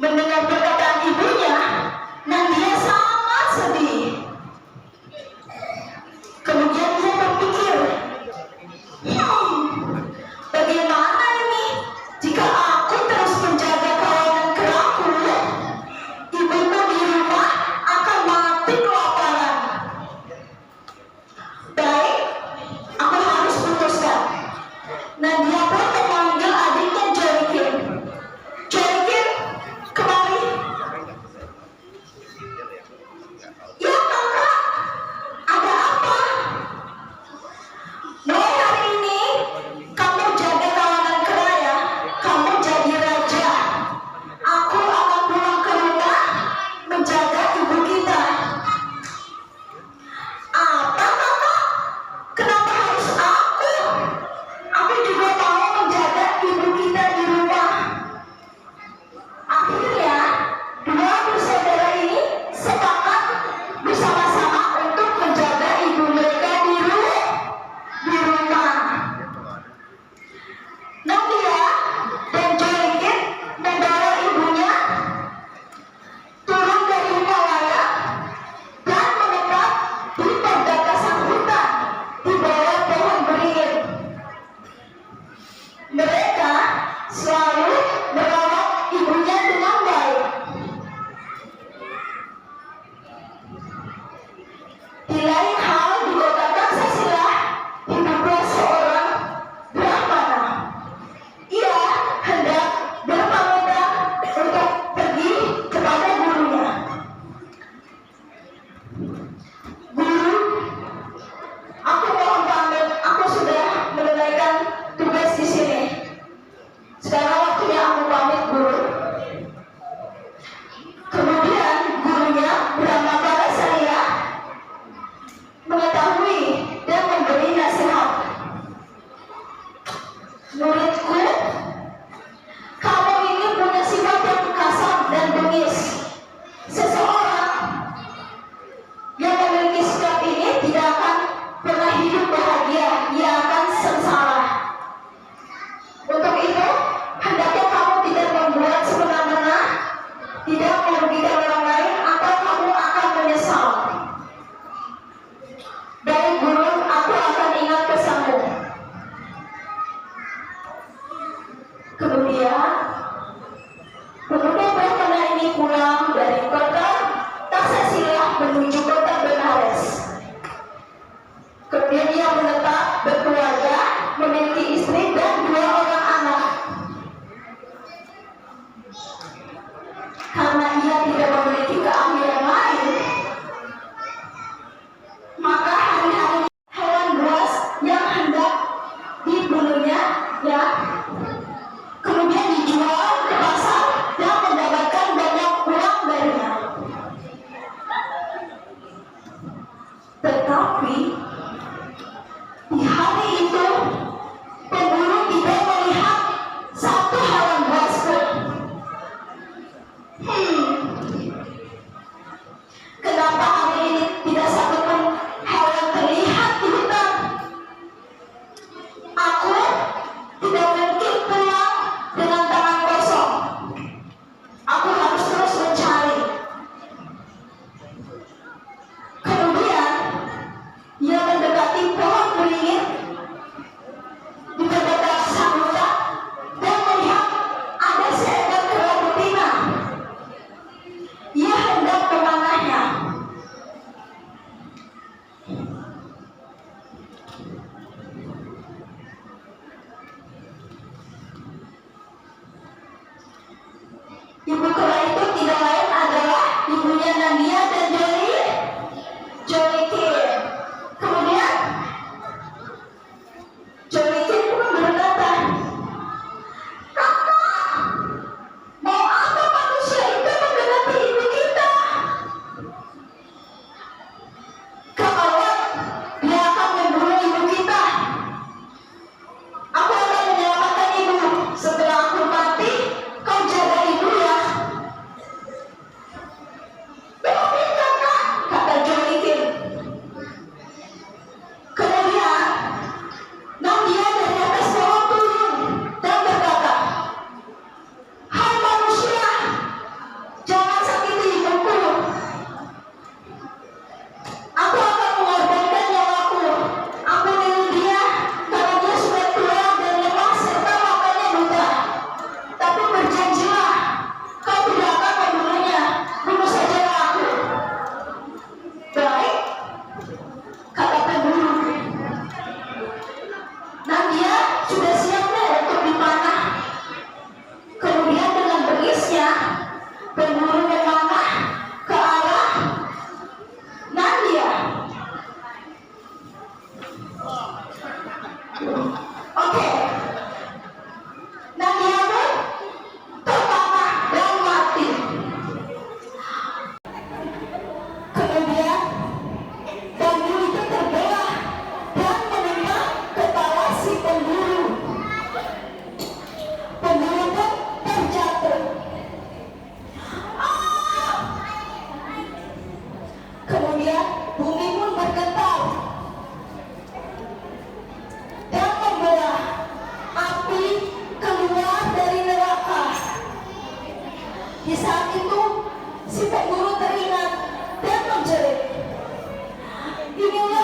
Mendengar perkataan ibunya, Nadia sangat sedih. Kemudian dia berpikir, bagaimana ini jika aku terus menjaga kawanan keraku? Ibuku di rumah akan mati kelaparan. Baik, aku harus putuskan. Nadia pun memanggil adiknya Joykin. Joykin, kemari. Ya kakak, ada apa? Mulai hari ini kamu jaga kawanan kera ya. Kamu jadi raja. Aku akan pulang ke rumah menjaga ibu kita. Apa kakak? Kenapa harus aku? Aku juga mau menjaga ibu kita di rumah. Akhirnya, dua bersaudara ini sepakat bersama-sama untuk menjaga ibu mereka di rumah. Nadia dan Joykin membawa ibunya turun dari Himalaya dan menetap di perbatasan hutan di bawah pohon beringin. Mereka selalu merawat ibunya dengan baik. Di lain hal, di kota Taksasila hiduplah seorang Brahmana. Ia hendak berpamitan untuk pergi kepada gurunya. Guru, aku mohon pamit, aku sudah menunaikan tugas di sini. Sekarang waktunya aku pamit, guru. Kemudian gurunya Brahma Parasarya mengetahui dan memberi nasihat. Muridku, kamu ini punya sifat yang kasar dan bengis. Seseorang yang memiliki sikap ini tidak akan pernah hidup bahagia, ia akan sengsara. Untuk itu, hendaknya kamu tidak membuat semena-mena, tidak merugikan orang lain, atau kamu akan menyesal. Baik guru, aku akan ingat pesanmu. Kemudian, pemuda Brahmana ini pulang dari kota Taksasila menuju kota Benares. Kemudian ia menetap berkeluarga, memiliki istri dan 2 orang anak. Karena ia tidak memiliki keahlian lain, maka hari-hari hewan buas yang hendak dibunuhnya kemudian dijual ke pasar dan mendapatkan banyak uang darinya. Tetapi di hari itu pemburu tidak melihat satu hewan buas pun. Kenapa hari ini tidak satu pun hewan terlihat di hutan? Aku tidak mungkin pulang dengan tangan kosong. Aku harus terus mencari. Kemudian ia mendekati pohon beringin di perbatasan hutan dan melihat ada seekor kera betina. Ia hendak memanahnya. Ibu kera itu tidak lain adalah ibunya Nadia dan Joykin. Kemudian Joykin pun berkata, kakak, mau apa manusia itu menggenapi ibu kita? Ketahuan dia akan membunuh ibu kita. Aku akan menyelamatkan ibu. Setelah aku mati, kau jaga ibu ya. Di saat itu si Pak Guru teringat dan menjerit, inilah